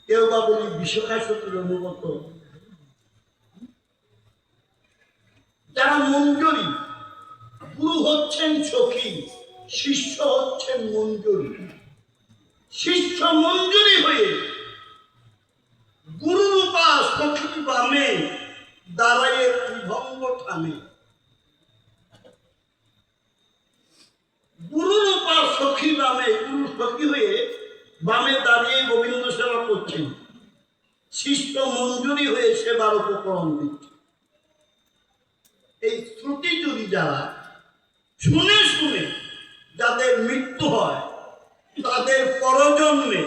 কেউ বা বলি বিশ্বকাশকের অনুগত, যারা মঞ্জুরি, গুরু হচ্ছেন সখী, শিষ্য হচ্ছেন মঞ্জুরি। শিষ্য মঞ্জুরি হয়ে গুরুরূপা সখী বামে দাঁড়ায় ত্রিভঙ্গ ঠামে। গুরুরূপা সখী বামে, গুরু সখী হয়ে বামে দাঁড়িয়ে গোবিন্দ সেবা করছেন, শিষ্য মঞ্জুরি হয়ে সেবার উপকরণ দিচ্ছে। এই শ্রুতি যদি যারা শুনে শুনে যাদের মৃত্যু হয়, তাদের পরজন্মে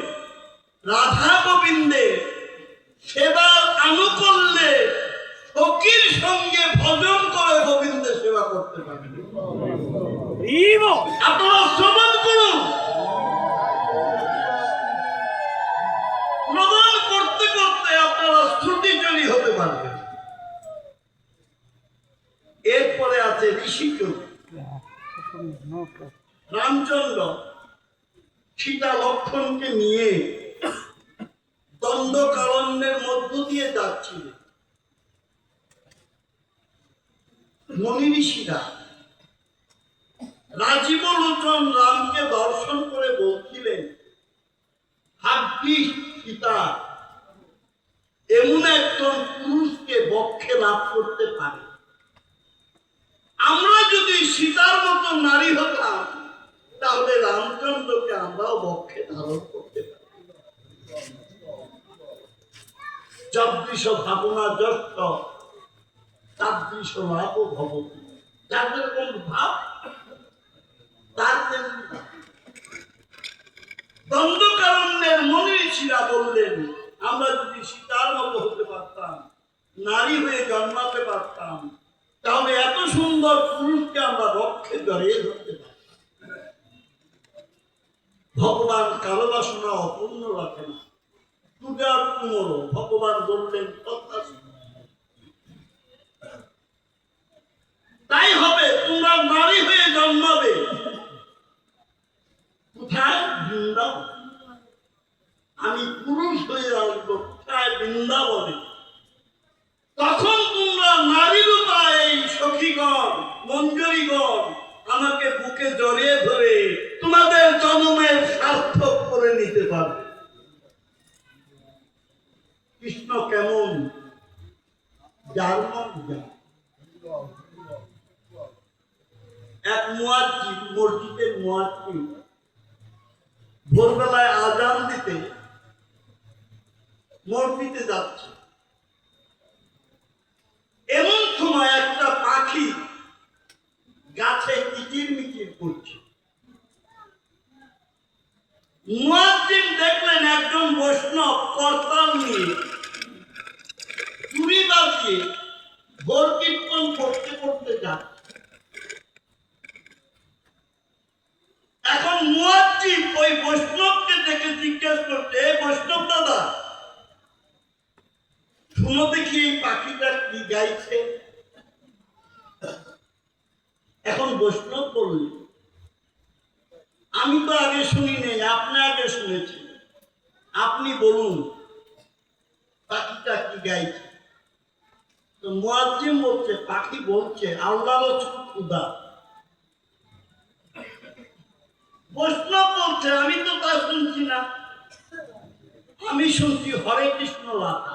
রাধা গোবিন্দের সেবার আনুকূল্যে সখীর সঙ্গে ভজন করে গোবিন্দের সেবা করতে পারবে। আপনারা শ্রবণ করুন, শ্রবণ করতে করতে আপনারা শ্রুতিচরী হতে পারবেন। এরপরে আছে ঋষিচরী। রামচন্দ্র সীতা লক্ষ্মণকে নিয়ে দ্বন্দ্বকারণ্যের মধ্য দিয়ে যাচ্ছিলেন। মুনি ঋষিরা রাজীব লোচন রামকে দর্শন করে বলছিলেন, ভাগ্যি সীতা এমন একজন পুরুষকে বক্ষে লাভ করতে পারে। আমরা যদি সীতার মতো নারী হতাম, তাহলে রামচন্দ্রকে আমরাও বক্ষে ধারণ করতে পারি। যদৃশ ভাবনা যষ্ট তাদৃশ লাভ ভবতি। যাদের কোন ভাব তার তেমনি। দ্বন্দ্বকারণ্যের মুনি ঋষিরা বললেন, আমরা যদি সীতার মতো হতে পারতাম, নারী হয়ে জন্মাতে পারতাম, তাহলে এত সুন্দর পুরুষকে আমরা বক্ষে জড়িয়ে ধরতে পারতাম। ভগবান কারো বাসনা অপূর্ণ রাখেন, পূজার কুমর ভগবান বললেন তথাস্তু। তাই হবে, তোমরা নারী হয়ে জন্মাবে। কোথায়? বৃন্দাবন। আমি পুরুষ হয়ে আসবো কোথায়? বৃন্দাবনে। তখন তোমরা নারী রূপা এই সখীগণ মঞ্জুরিগণ আমাকে বুকে জড়িয়ে ধরে তোমাদের জন্মের সার্থক করে নিতে পারবে। কৃষ্ণ কেমন? যার মন যায়। এক মুয়াজ্জিন, মসজিদের মুয়াজ্জিন, ভোরবেলায় আজান দিতে মসজিদে যাচ্ছে। এমন সময় একটা পাখি গাছে কিচির মিচির করছে। মুয়াজ্জিন দেখলেন একজন বৈষ্ণব করতাল নিয়ে চুরি বাজিয়ে ভোর কীর্তন করতে করতে যাচ্ছে। এখন মুয়াজ্জিন ওই বৈষ্ণবকে দেখে জিজ্ঞেস করছে, বৈষ্ণব দাদা, শুনো দেখি এই পাখিটা কি গাইছে। এখন বৈষ্ণব বলল, আমি তো আগে শুনি নাই, আপনি আগে শুনেছেন, আপনি বলুন পাখিটা কি গাইছে। তো মুয়াজ্জিন বলছে, পাখি বলছে আল্লাহর খুদা। বৈষ্ণব বলছে, আমি তো তা শুনছি না, আমি শুনছি হরে কৃষ্ণ রাধা।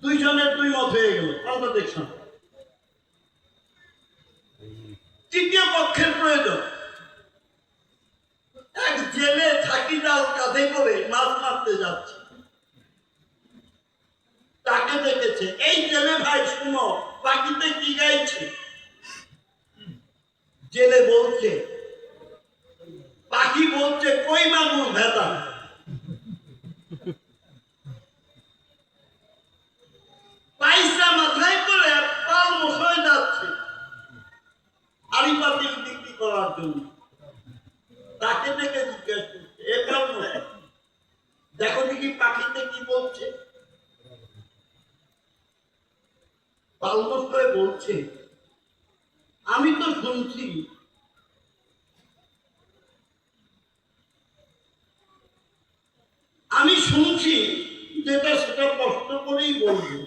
দুইজনের দুই মত হয়ে গেল। কথা দেখছেন, তৃতীয় পক্ষের প্রয়োজন। এক জেলে থাকি জাল কাঁধে করে মাছ মারতে যাচ্ছে, তাকে দেখেছে। এই জেলে ভাই শুনো, পাখিতে কি গাইছে? জেলে বলছে, পাখি বলছে কই মাগুর ভেদা। পয়সা মাথায় করে পাল মশায় যাচ্ছে আড়ি পাতিল বিক্রি করার জন্য। তাকে দেখে জিজ্ঞেস করছে, এ পাল মশাই, দেখো দেখি পাখিতে কি বলছে। পাল মশাই বলছে, আমি তো শুনছি শুনছি যেটা সেটা কষ্ট করেই বলবো,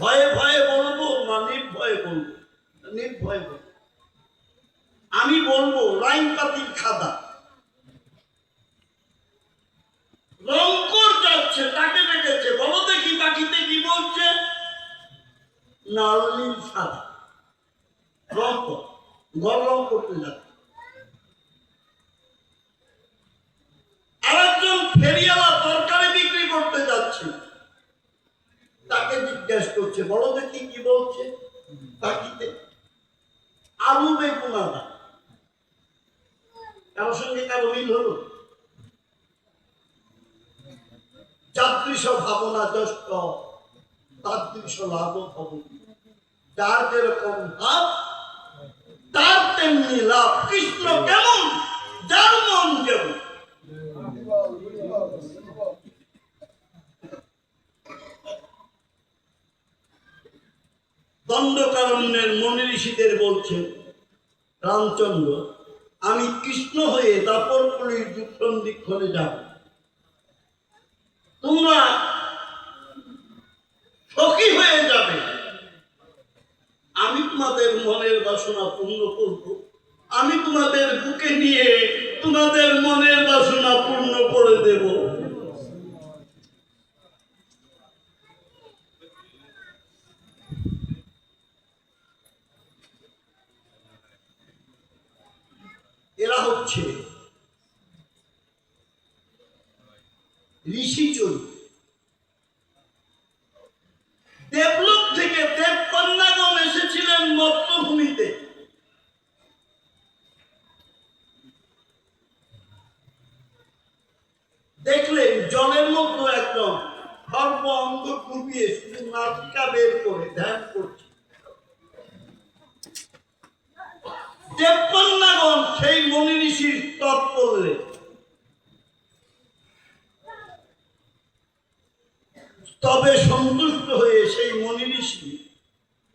ভয়ে ভয়ে বলবো না নির্ভয়ে বলবো? নির্ভয় বলবো। আমি বলবো লাইন পাতির খাদা রংকর যাচ্ছে, তাকে ডেকেছে, বলো দেখি পাখিতে কি বলছে? লাল নীল সাদা রংকর, ঘর রং করতে যাচ্ছে। আরেকজন ফেরিওয়ালা তরকারি বিক্রি করতে যাচ্ছে, তাকে জিজ্ঞেস করছে, বলো দেখি কি বলছে পাখিতে? আলু বেগুন আদা। কারোর সঙ্গে কারো মিল হলো? যাদৃশ ভাবনা যষ্ট তাদৃশ লাভ হব, যার যেরকম ভাব তার তেমনি লাভ। কৃষ্ণ কেমন, যার মন যেমন। দণ্ডকারণ্যের মনি ঋষিদের বলছেন রামচন্দ্র, আমি কৃষ্ণ হয়ে দাপরপুরীর যুক্ষণ দীক্ষণে যাব, তোমরা সখী হয়ে যাবে, আমি তোমাদের মনের বাসনা পূর্ণ করব, আমি তোমাদের বুকে নিয়ে তোমাদের মনের বাসনা পূর্ণ করে দেব। এরা হচ্ছে ঋষি চরিত্র। দেবলোক থেকে দেবকন্যাগণ এসেছিলেন মর্তভূমিতে। দেখলেন জলের মধ্যে একদম সর্ব অঙ্গ ডুবিয়ে শুধু নাসিকা বের করে ধ্যান করছে। দেবকন্যাগণ সেই মনি ঋষির তপ করলেন। তবে সন্তুষ্ট হয়ে সেই মনি ঋষি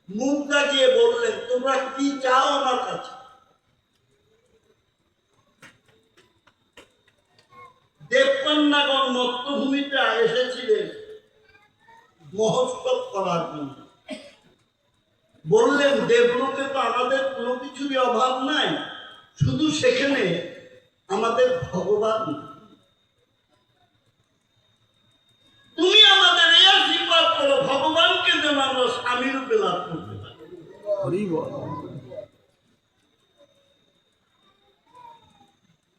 মুখ লাগিয়ে বললেন, তোমরা কি চাও আমার কাছে? দেবকন্যাগণ মর্তভূমিতে এসেছিলেন মহোৎসব করার জন্য। বললেন, দেবলোকে তো আমাদের কোনো কিছুরই অভাব নাই, শুধু সেখানে আমাদের ভগবান। তুমি আমাদের এই আশীর্বাদ করো, ভগবানকে যেন আমরা স্বামী রূপে লাভ করতে পারি।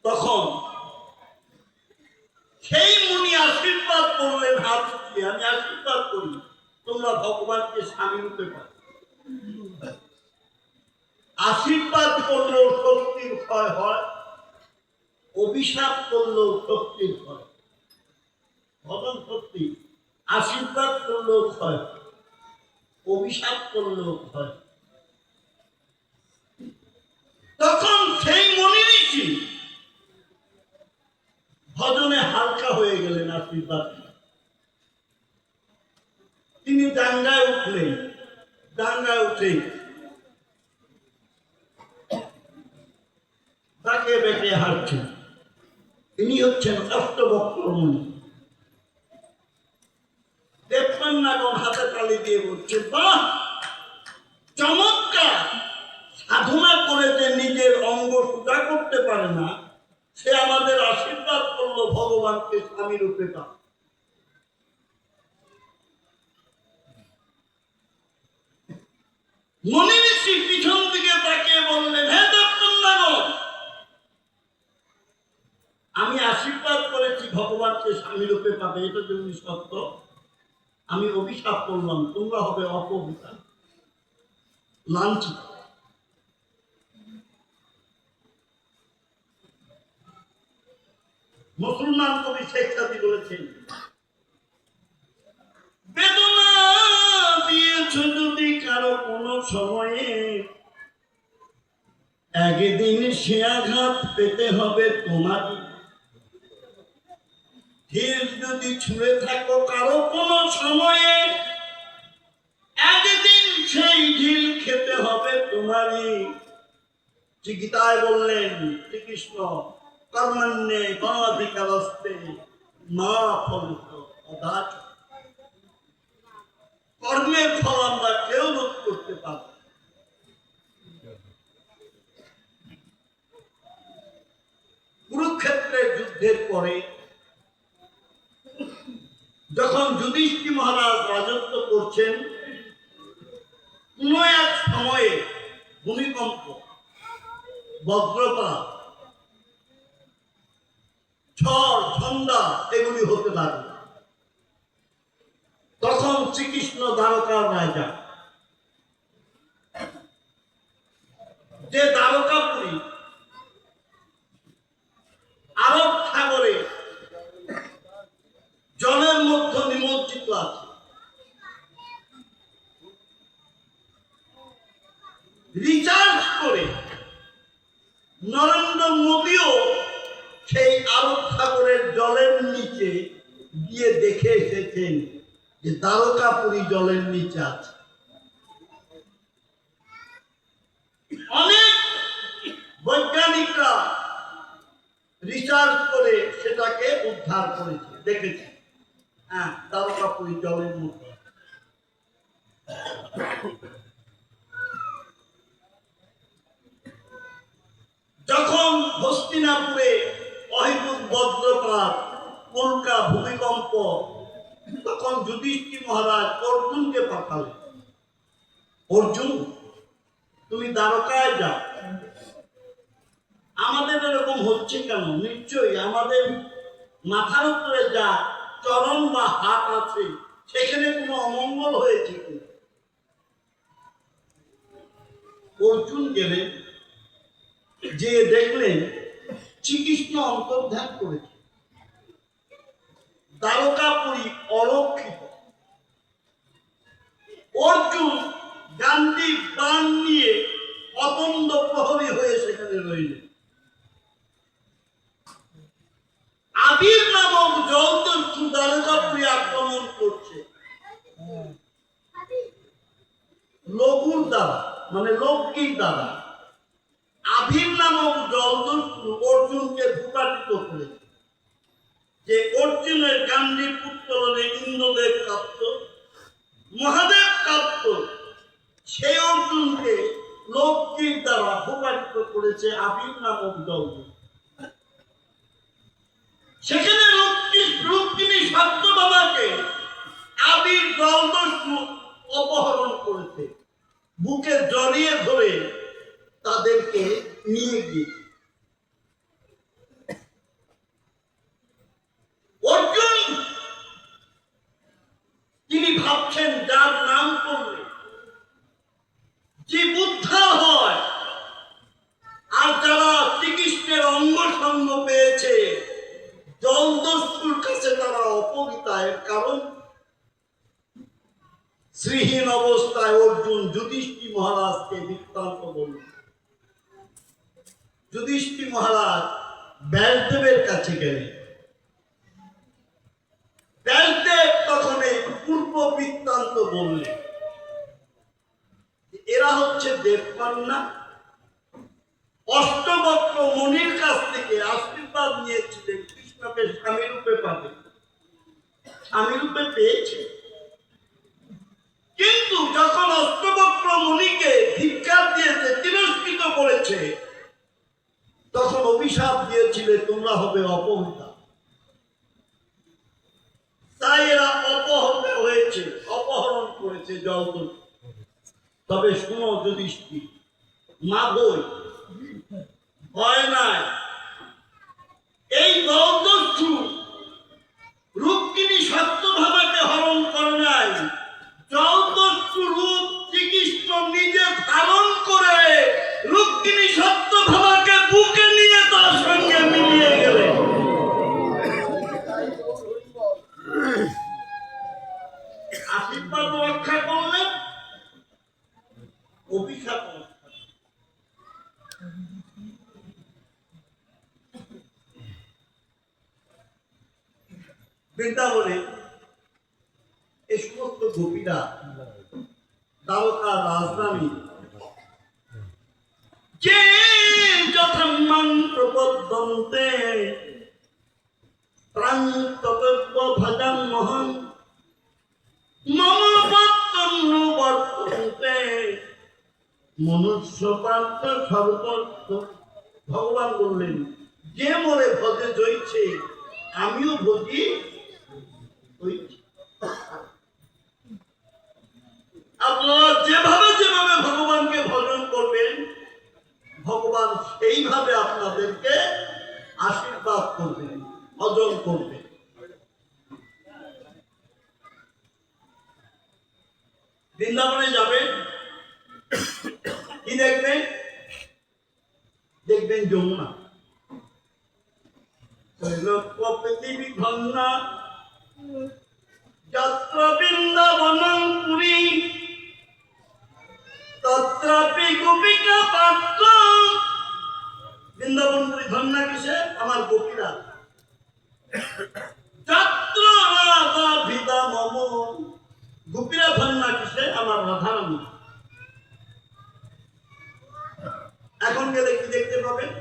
তখন সেই মুনি আশীর্বাদ করলেন হাত দিয়ে, আমি আশীর্বাদ করি তোমরা ভগবানকে স্বামী রূপে পাও। আশীর্বাদ করলেও শক্তির ক্ষয় হয়, অভিশাপ করলেও শক্তির ক্ষয়। ভগবান সত্যি, আশীর্বাদ করলেও ক্ষয়, অভিশাপ করলেও ক্ষয়। তখন সেই মনি ঋষি ভজনে হালকা হয়ে গেলেন আশীর্বাদ। তিনি ডাঙ্গায় উঠলেন, ডাঙ্গায় উঠে তাকে বেঁকে হাঁটছেন। তিনি হচ্ছেন অষ্টবক্র মুনি। দেবকন্যাগণ হাতে তালি দিয়ে বলছে, বাহ চমৎকার! সাধনা করে যে নিজের অঙ্গ সোজা করতে পারে না, সে আমাদের আশীর্বাদ করলো ভগবানকে স্বামী রূপে পায়। মনি ঋষি পিছন দিকে তাকিয়ে বললেন, হে দেবকন্যাগণ, আমি আশীর্বাদ করেছি ভগবানকে স্বামী রূপে পাবে, এটা যদি সত্য, আমি অভিশাপ করলাম তোমরা হবে অপবিতা, লাঞ্ছিত। মুসলমান কবি শেখ সাদি বলেছেন, বেদনা দিয়েছ যদি কারো কোনো সময়ে, একদিন সে আঘাত পেতে হবে তোমারই। ঢিল যদি ছুঁড়ে থাকো কারো কোনো সময়ে, একদিন সেই ঢিল খেতে হবে তোমারই। গীতায় বললেন শ্রীকৃষ্ণ, কর্মণ্যে অধিকারস্তে মা ফলত অদাচ। কর্মের ফল আমরা কেউ রোধ করতে পারব। কুরুক্ষেত্রের যুদ্ধের পরে যখন যুধিষ্ঠির মহারাজ রাজত্ব করছেন, কোন এক সময়ে ভূমিকম্প, বজ্রপাত, ঝড় ঝঞ্ঝা এগুলি হতে লাগলো। তখন শ্রীকৃষ্ণ দ্বারকার রাজা, যে দ্বারকাপুরী আরব সাগরে জলের মধ্যে নিমজ্জিত আছে, রিচার্জ করে নরেন্দ্র মোদীও সেই আরব সাগরের জলের নিচে গিয়ে দেখে এসেছেন যে দ্বারকাপুরী জলের নিচে আছে। অনেক বৈজ্ঞানিকরা রিসার্চ করে সেটাকে উদ্ধার করেছে, দেখেছে হ্যাঁ দ্বারকাপুরী জলের মধ্যে। যখন হস্তিনাপুরে অহেতুক বজ্রপাত, উল্কা, ভূমিকম্প, তখন যুধিষ্ঠির মহারাজ অর্জুনকে পাঠালেন, অর্জুন তুমি দ্বারকায় যাও। আমাদের এরকম হচ্ছে কেন? নিশ্চয়ই আমাদের মাথার উপরে যা চরণ বা হাত আছে সেখানে কোনো অমঙ্গল হয়েছে কিনা। অর্জুন গেলেন, যে দেখলেন শ্রীকৃষ্ণ অন্তর্ধান করেছে, দ্বারকাপুরী অরক্ষিত। অর্জুন গান্ধী বাণ নিয়ে অতন্দ প্রহরী হয়ে সেখানে রইলেন। আবির নামক জলদস্যু দ্বারকাপুরী আক্রমণ করছে লঘুর দ্বারা, মানে লক্ষ্মীর দ্বারা। আবির নামক জলদস্যু অর্জুনকে ভূপাতিত করেছে, যে অর্জুনের গান্ধীর উত্তোলনে ইন্দ্রদেব কাঁপত, মহাদেব কাঁপত, সেই অর্জুনকে লক্ষ্মীর দ্বারা ভূপাতিত করেছে আবির নামক জলদস্যু। সেখানে রুক্মিণী সত্যভামাকে আবির জলদস্যু অপহরণ করেছে, বুকে জড়িয়ে ধরে তাদেরকে নিয়ে গিয়ে। অর্জুন তিনি ভাবছেন যার নাম করলে যে উদ্ধার হয়, আর যারা শ্রীকৃষ্ণের অঙ্গ সঙ্গ পেয়েছে জলদস্যুর কাছে তারা অপবিতা। এর কারণ শ্রীহীন অবস্থায় অর্জুন যুধিষ্ঠির মহারাজকে বৃত্তান্ত বলল। যুধিষ্ঠির মহারাজ ব্যাসদেবের কাছে গেলেন। ব্যাসদেব তখন এই পূর্ব বৃত্তান্ত বললেন। এরা হচ্ছে দেবকন্যা, অষ্টবক্র মুনির কাছ থেকে আশীর্বাদ নিয়েছিলেন কৃষ্ণকে স্বামী রূপে পাবে, স্বামী রূপে পেয়েছে। কিন্তু যখন অষ্টবক্র মুনিকে ধিক্কার দিয়েছে, তিরস্কৃত করেছে, তখন অভিশাপ দিয়েছিলে তোমরা হবে অপহৃতা। তাই এরা অপহৃত হয়েছে, অপহরণ করেছে জলদস্যু। তবে শুনো যুধিষ্ঠির, মা বই ভয় নাই। এই জলদস্যু রুক্মিণী সত্যভামাকে হরণ করে নাই, জলদস্যু রূপ শ্রীকৃষ্ণ নিজে ধারণ করে রুক্মিণী সত্যভামাকে বুকে নিয়ে তার সঙ্গে মিলিয়ে গেলেন। আশীর্বাদ রক্ষা করলেন, অভিশাপ রক্ষা। বৃন্দাবনে এই সমস্ত গোপীরা দ্বারকা রাজধানী যে যথামান প্রবদ্ধন্তে প্রান্তব্য ভজন মোহন মম বর্তন্য বর্তন্তে মনুষ্য পাত্র সর্বত্র। ভগবান বললেন যে মোরে ভজে জইছে আমিও ভজি হইছি। আপনারা যেভাবে যেভাবে ভগবানকে ভজন করবেন ভগবান সেইভাবে আপনাদেরকে আশীর্বাদ করবেন, ভজন করবেন। বৃন্দাবনে যাবেন, কি দেখবেন? দেখবেন যমুনা, পৃথিবী ধন্যা যত্র বৃন্দাবনং পুরী তত্রাপি গোপিকা পাত্র। বৃন্দাবন পুরী ধন্যা কিসে? আমার গোপীরা। যত্র রাধা ভিদা মম, গোপীরা ধন্যা কিসে? আমার রাধারানী। এখন গেলে কি দেখতে পাবেন?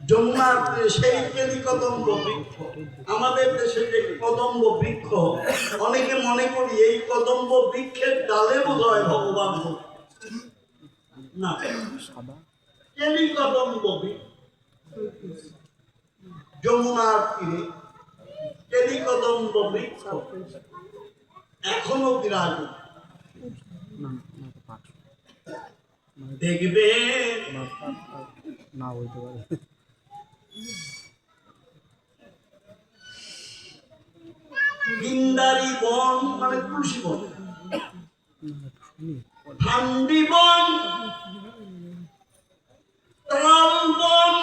যমুনার সেই কেলি কদম্ব বৃক্ষ, আমাদের দেশে যে কদম্ব বৃক্ষ, অনেকে মনে করি এই কদম্ব বৃক্ষের ডালে বোধ হয় ভগবান না, কেলি কদম্ব বৃক্ষ যমুনার তীরে কেলি কদম্ব বৃক্ষ এখনো বিরাজ। দেখবে না হইতে পারে বৃন্দারি বন মানে তুলসী বন, ঠান্ডি বন, তাল বন,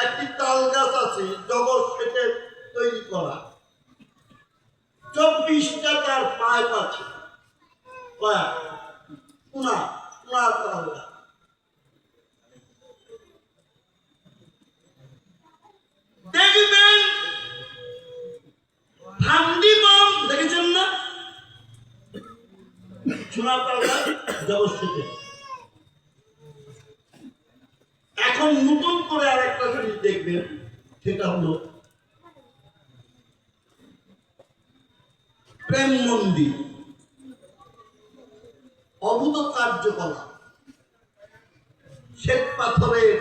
একটি তাল গাছ আছে জগৎ থেকে তৈরি করা, 24টা তার পাইপ আছে, তাল গাছ। দেখবেন ঠান্ডি বন, দেখেছেন না? সোনার তাল গাছ জগৎ থেকে। এখন নতুন করে আরেকটা জিনিস দেখবেন, সেটা হলো প্রেম মন্দির, অভূত কার্যকলাপ। শ্বেত পাথরের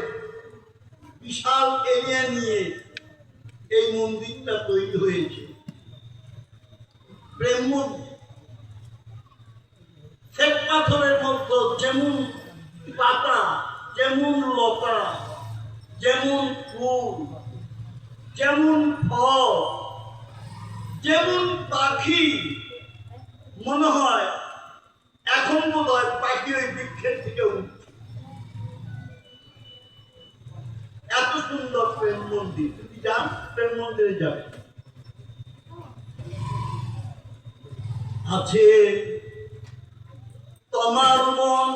বিশাল এরিয়া নিয়ে এই মন্দিরটা তৈরি হয়েছে। প্রেম মন্দির, শ্বেত পাথরের মধ্যে যেমন পাতা, যেমন লতা, যেমন ফুল, যেমন ফল, যেমন পাখি, মনে হয় এখন বোধ হয় পাখি ওই বৃক্ষের থেকে উঠছে। এত সুন্দর প্রেম মন্দির। যদি যান প্রেম মন্দিরে যাবে। আছে তোমার মন,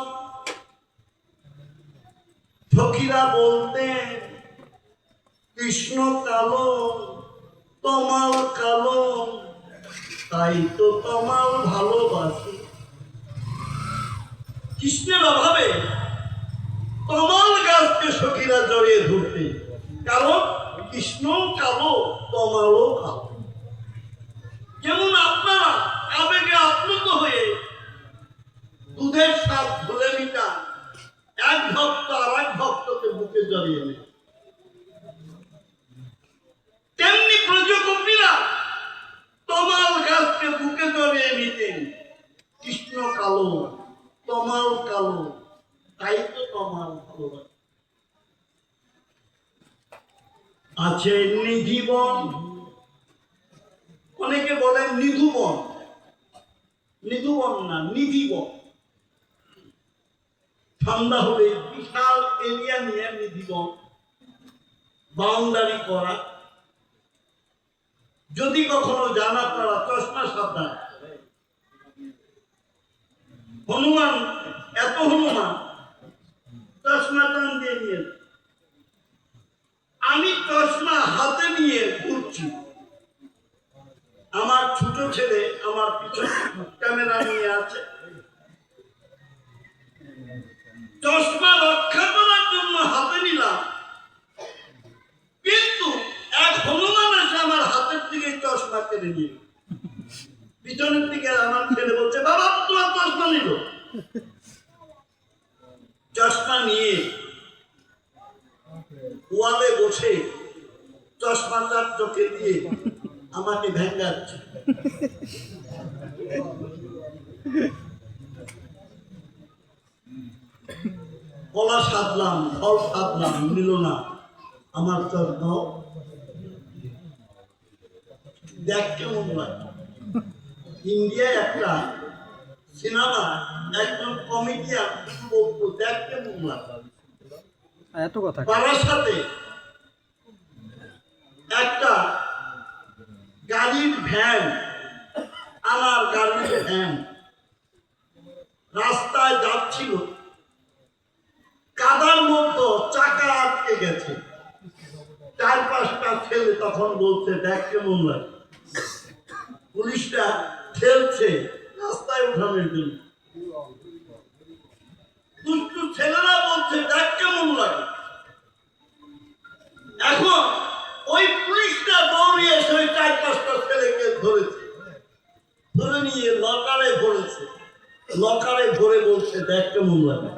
ফকিরা বলতেন কৃষ্ণ কালো তমাল কালো, তাই তো তমাল ভালোবাসে। কৃষ্ণের অভাবে তমাল গাছকে সখীরা জড়িয়ে ধরতে, কারণ কৃষ্ণ কালো তমালও কালো। যেমন আপনারা আবেগে আপ্লুত হয়ে দুধের স্বাদ ভুলে মিটান, এক ভক্ত আর এক ভক্তকে বুকে জড়িয়ে নেয়, তেমনি ব্রজগোপীরা তমাল গাছকে বুকে জড়িয়ে নিতেন। কৃষ্ণ কালো তমাল কালো, তাই তো তমাল ভালোবাসে। আছে নিধিবন, অনেকে বলেন নিধুবন, নিধুবন না নিধিবন। ঠান্ডা হলে বিশাল এরিয়া নিয়ে নিধিবন বাউন্ডারি করা। যদি কখনো জানা তারা চশমা সাবধান। হনুমান, এত হনুমান চশমা টান দিয়ে নিয়ে, আমি চশমা হাতে নিয়ে ঘুরছি, আমার ছোট ছেলে আমার পিছনে ক্যামেরা নিয়ে আছে, চশমা রক্ষা করার জন্য হাতে নিলাম, কিন্তু এক হনুমান এসে আমার করে নিয়ে পিছনের দিকে আমার ছেলে বলছে, বাবা তোমার চশমা নিল। চশমা নিয়ে ওয়ালে বসে চশমাটার চোখে দিয়ে আমাকে ভেঙ্গাচ্ছে। কলা সাধলাম, ফল সাধলাম, নিল না আমার চশমা। দেখ কেমন লাগে। ইন্ডিয়ায় একটা সিনেমা, একজন কমেডিয়ান বলতো, দেখ কেমন লাগে। এত কথা বারাসাতে একটা গাড়ির ভ্যান, আমার গাড়ির ভ্যান রাস্তায় যাচ্ছিল, কাদার মধ্যে চাকা আটকে গেছে। 4-5টা ছেলে তখন বলছে, দেখ কেমন লাগে। পুলিশটা ঠেলছে রাস্তায় উঠানোর জন্য। দুষ্টু ছেলেরা বলছে, দেখ কেমন লাগে। এখন ওই পুলিশটা দৌড়িয়ে সেই 4-5টা ছেলেকে ধরেছে, ধরে নিয়ে লকারে ভরেছে। লকারে ভরে বলছে, দেখ কেমন লাগে।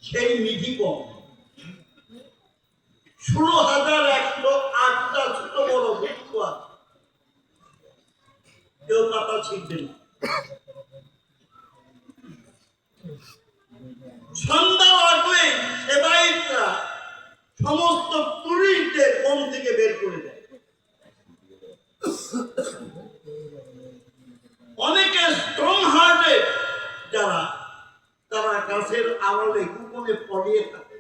সেই মিঠিপন 16,108টা ছোট বড় বৃক্ষ আছে, কেউ পাতা ছিঁড়বে না। সন্ধ্যা লাগলে সেবাইতরা সমস্ত টুরিস্টদের বন থেকে বের করে দেয়। অনেকে স্ট্রং হার্টেড যারা, তারা গাছের আড়ালে গোপনে পড়িয়ে থাকে।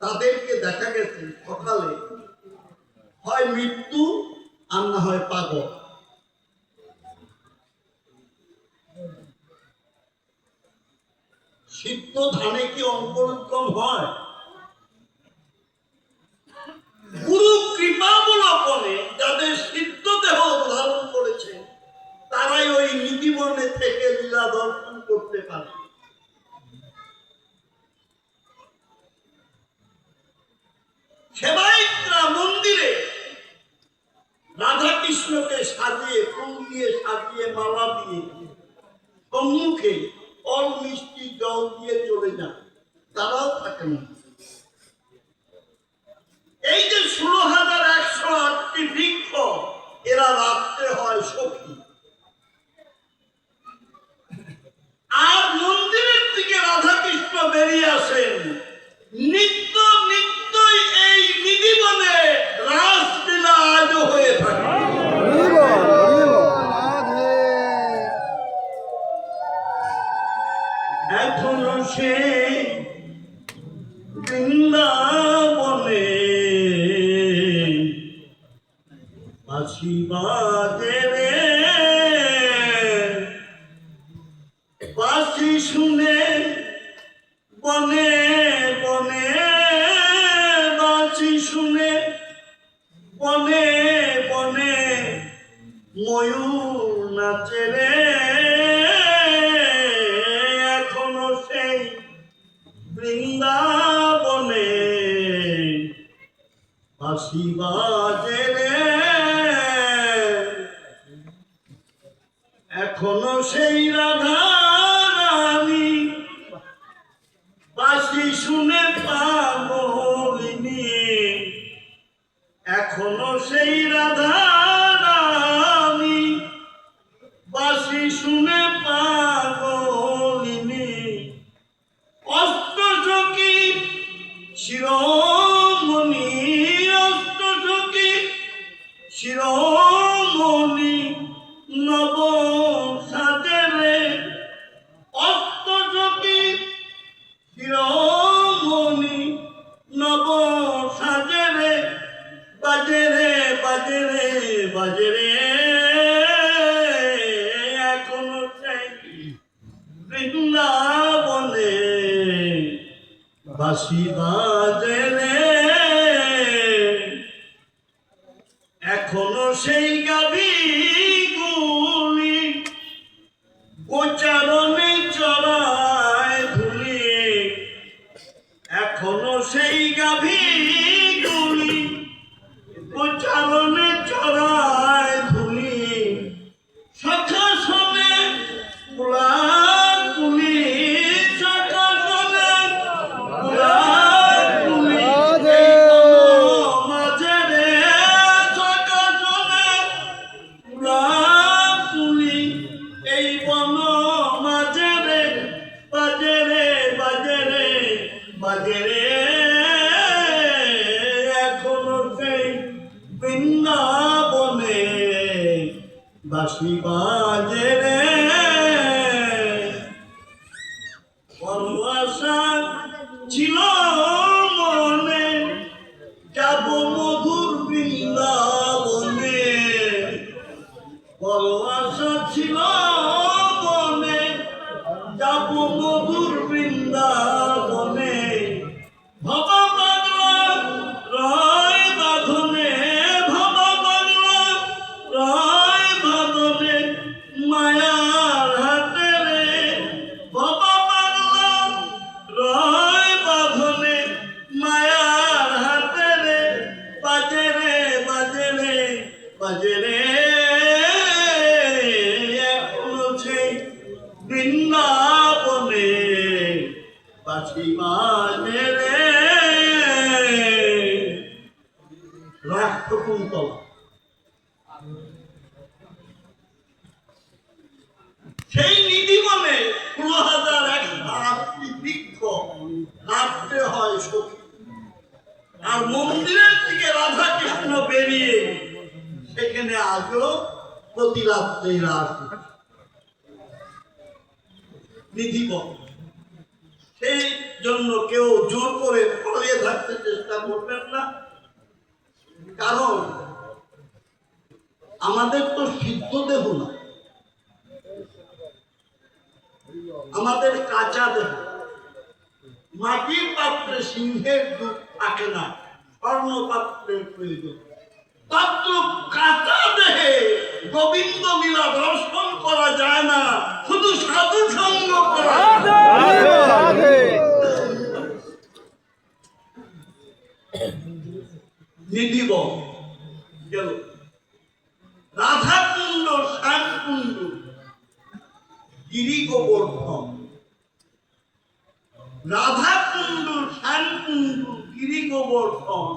তাদেরকে দেখা গেছে সকালে হয় মৃত্যু আর না হয় পাগল। সিদ্ধ ধানে কি অঙ্কুরোদ্গম হয়? গুরু কৃপাবলম্বনে যাদের সিদ্ধ দেহ ধারণ করেছে, তারাই ওই নিধিবনে থেকে লীলা দর্শন করতে পারে। সেবায়িতরা মন্দিরে রাধা কৃষ্ণকে সাজিয়ে, ফুল দিয়ে সাজিয়ে, মালা দিয়ে সম্মুখে ফল মিষ্টি জল দিয়ে চলে যান, তারাও থাকে না। এই যে 16,108টি বৃক্ষ, এরা রাত্রে হয় সখী। আর মন্দিরের দিকে রাধা কৃষ্ণ বেরিয়ে আসেন। নিত্য নিত্যই এই নিধিবনে রাসলীলা আজও হয়ে থাকে। এখনো সেই বৃন্দাবনে বাঁশি বাজে রে, বাঁশি শুনে বনে বনে, বাঁশি শুনে বনে বনে ময়ূর নাচে রে। এখনো সেই বৃন্দাবনে বাঁশি বাজে রে, এখনো সেই রাধা রানী বাঁশি শুনে পাগলিনী। এখনো সেই রাধা রানী বাঁশি শুনে পাগলিনী। অষ্টসখী শিরোমণি, অষ্টসখী শিরোমণি নব সাজে রে। অষ্টসখী শিরোমণি নব সাজে রে, বাজে রে বাজে রে বাজে রে। এখনো সেই বৃন্দাবনে বাঁশি বাজে রে, এখনো সেই গাভী গুলি গোচারণে চড়ায় ধুলি। বাজে রে এখনো সেই বৃন্দাবনে বাঁশি বাজে রে বড় আশা ছিল মনে যাব মধুর বৃন্দাবনে বড় আশা ছিল মনে যাব মধুর বৃন্দাবনে ভবা পাগলা রায় বাঁধনে ভবা পাগলা রায় বাঁধনে মায়ার হাতে রে ভবা পাগলা রায় বাঁধনে মায়ার হাতে রে বাজে রে বাজে রে বাজে রে এখনো সেই বৃন্দাবনে বাঁশি বাজে রে রাষ্ট্রকুন্তলা সেই নিধিবনে 16,108টি বৃক্ষ কাটতে হয় সখী আর মন্দিরের দিকে রাধা কৃষ্ণ বেরিয়ে সেখানে আজও প্রতি রাত্রে রাত নিধিবন সেই জন্য কেউ জোর করে পড়িয়ে থাকতে চেষ্টা করবেন না কারণ আমাদের তো সিদ্ধ দেহ না আমাদের কাঁচা দেহ মাটির পাত্রে সিংহের দুধ থাকে না স্বর্ণ পাত্রের প্রয়োজন পাত্র কাঁচা দেহে গোবিন্দ লীলা দর্শন করা যায় না শুধু সাধু সঙ্গ করা নিধিব গেল রাধাকুণ্ড শ্যামকুণ্ড গিরি গোবর্ধন রাধাকুণ্ড শ্যামকুণ্ড গিরি গোবর্ধন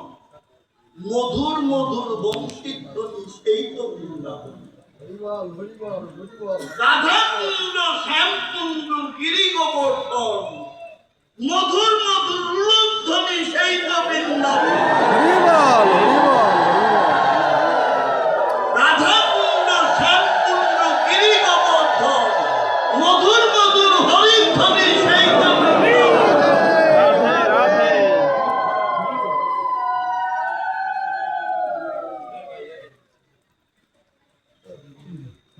মধুর মধুর বংশীধ্বনি সেই তো বৃন্দাবন রাধাকুণ্ড শ্যামকুণ্ড গিরি গোবর্ধন মধুর মধুর রূপধ্বনি সেই তো বৃন্দাবন রাধাকুণ্ড শ্যামকুণ্ড গিরি গোবর্ধন মধুর মধুর হরিধ্বনি সেই তো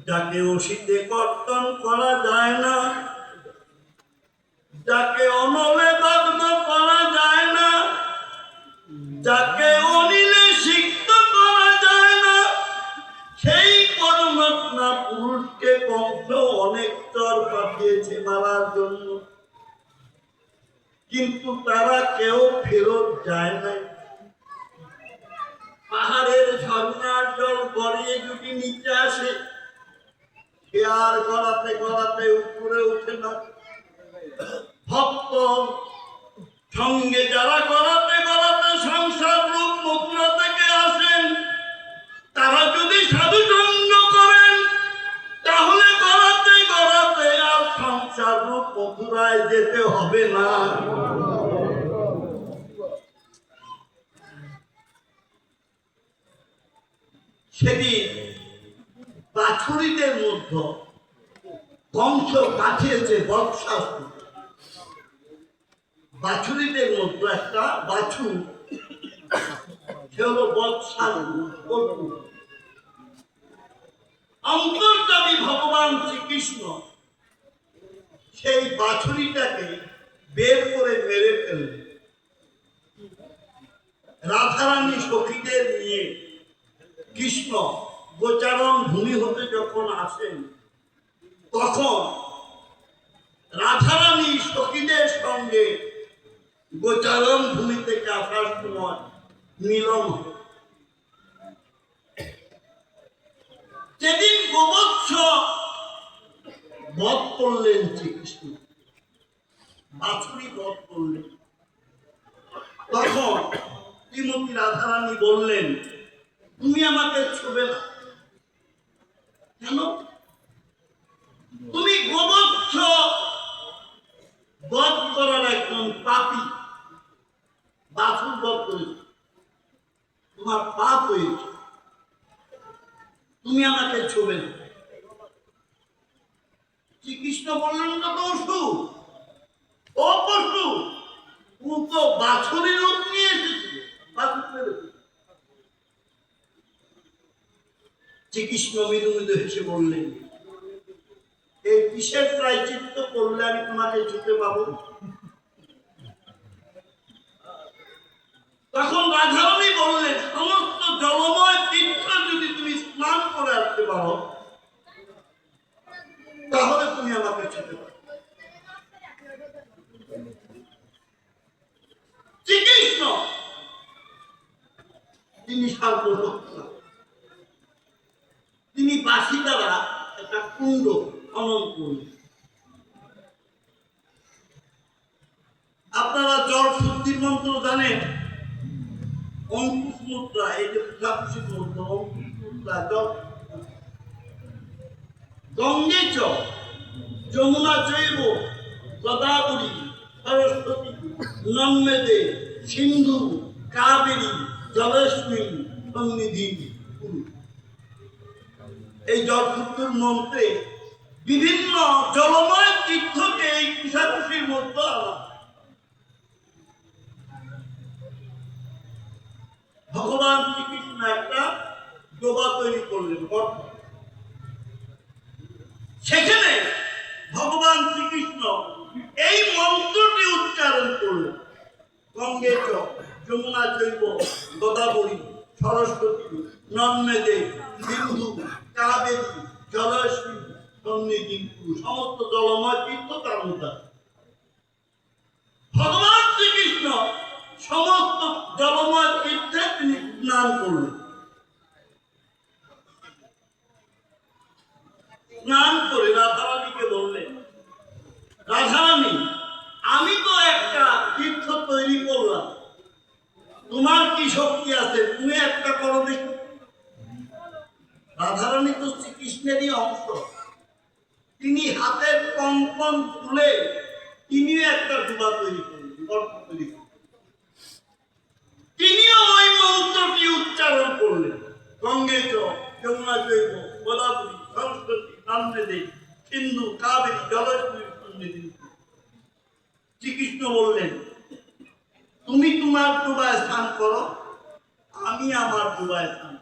যাকে অসিতে কর্তন করা যায় না যাকে অনলে দগ্ধ করা যায় না যাকে অনিলে সিক্ত করা যায় না সেই পরমাত্মা পুরুষকে কংস অনেক চর পাঠিয়েছে মারার জন্য কিন্তু তারা কেউ ফেরত যায় না পাহাড়ের ঝর্ণার জল গড়িয়ে যদি নিচে আসে সে আর গড়াতে গড়াতে উপরে উঠে না ভক্ত সঙ্গে যারা গড়াতে গড়াতে সংসার রূপ মথুরা থেকে আসেন তারা যদি সাধু সঙ্গ করেন তাহলে গড়াতে গড়াতে আর সংসার রূপ মথুরায় যেতে হবে না সেদিন বাছুরিদের মধ্যে কংস পাঠিয়েছে বৎসাসুর বাছুরিদের মধ্যে একটা বাছুর সে হলো বৎসাসুর অন্তর্যামী ভগবান শ্রীকৃষ্ণ সেই বাছুরিটাকে বের করে মেরে ফেললেন রাধারানী সখীদের নিয়ে কৃষ্ণ গোচারণ ভূমি হতে যখন আসেন তখন রাধারানী সখীদের সঙ্গে গোচারণ ভূমি থেকে আসার সময় মিলন যেদিন গোবৎস বধ করলেন শ্রীকৃষ্ণ বাছুরি বধ করলেন তখন শ্রীমতী রাধারানী বললেন তুমি আমাকে ছুবে না কেন তুমি গোবৎস বধ করার একজন পাপী উদ্ভব করেছে, তোমার পাপ হয়েছে, তুমি আমাকে ছোবে না। শ্রীকৃষ্ণ বললেন তো পশু, ও পশু, তুমি তো বাছুরের রূপ নিয়ে এসেছিল, বাছুর পেরেছে। শ্রীকৃষ্ণ মৃদু মৃদু হেসে বললেন, এই কিসের প্রায়শ্চিত্ত করলে আমি তোমাকে ছুটে পাবো? তখন রাধারানী বললেন, সমস্ত জলময় তীর্থ যদি তুমি স্নান করে আসতে পারো তাহলে তুমি আমাকে ছুটে পারো। শ্রীকৃষ্ণ তিনি সর্বশক্তা, তিনি বাঁশি দ্বারা একটা কুণ্ড খনন করলেন। আপনারা জল শুদ্ধির মন্ত্র জানেন, অঙ্কুশ মুদ্রা, এই যে পূজাপুষির মন্ত্র, অঙ্কুশ মুদ্রা, জল গঙ্গে চ যমুনা চৈব গোদাবরী সরস্বতী নর্মেদে সিন্ধু কাবেরী জলেস্মিন সন্নিধি কুরু। এই জলসূত্রের মন্ত্রে বিভিন্ন জলময় তীর্থকে এই পূজাপুষির মধ্যে আনা। ভগবান শ্রীকৃষ্ণ একটা ডোবা তৈরি করলেন, সেখানে ভগবান শ্রীকৃষ্ণ এই মন্ত্রটি উচ্চারণ করলেন, গঙ্গে চ যমুনা চৈব গোদাবরী সরস্বতী নর্মেদে সিন্ধু কাবেরী জলেস্মিন সন্নিধি কুরু। সমস্ত জলময় তীর্থ তার মধ্যে। ভগবান শ্রীকৃষ্ণ সমস্ত জলময় তীর্থে তিনি স্নান করলেন। স্নান করে রাধারানীকে বললেন, রাধারানী, আমি তো একটা তীর্থ তৈরি করলাম, তোমার কি শক্তি আছে, তুমি একটা করো দেখি। রাধারানী তো শ্রীকৃষ্ণেরই অংশ, তিনি হাতের কঙ্কন তুলে তিনিও একটা ডুবা তৈরি করলেন, গর্ত তৈরি করলেন। তিনিও ওই মন্ত্রটি উচ্চারণ করলেন, গঙ্গে চ যমুনা চৈব গোদাবরী সরস্বতী নর্মেদে সিন্ধু কাবেরী জলেস্মিন সন্নিধি কুরু। শ্রীকৃষ্ণ বললেন, তুমি তোমার ডুবায় স্নান করো, আমি আমার ডুবায় স্নান।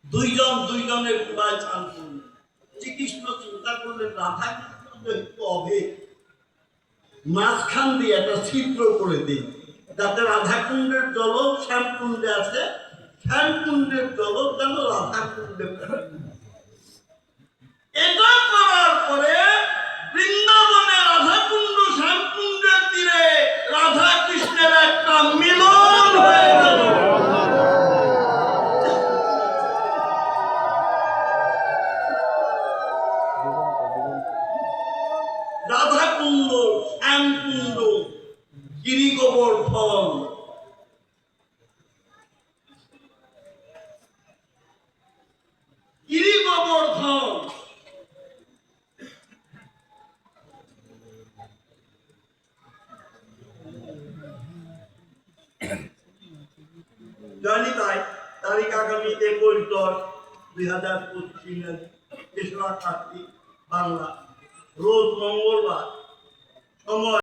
দুইজন দুইজনের ডুবায় স্নান করলেন। শ্রীকৃষ্ণ চিন্তা করলেন, রাধা কৃষ্ণ যেহেতু অভেদ, মাঝখান দিয়ে একটা ছিদ্র করে দিই, যাতে রাধাকুণ্ডের জল শ্যামকুণ্ডে আসে, শ্যামকুণ্ডের জল যেন রাধাকুণ্ডে। এটা করার পরে বৃন্দাবনে রাধাকুণ্ড শ্যামকুণ্ডের তীরে রাধা কৃষ্ণের একটা মিলন হয়ে গেল। রাধাকুণ্ড শ্যামকুণ্ড গিরি গোবর্ধন, গিরি গোবর্ধন জানি। তাই তারিখ আগামী 21/10/2025 ইংরেজি, 3রা কার্তিক বাংলা, রোজ মঙ্গলবার, সময়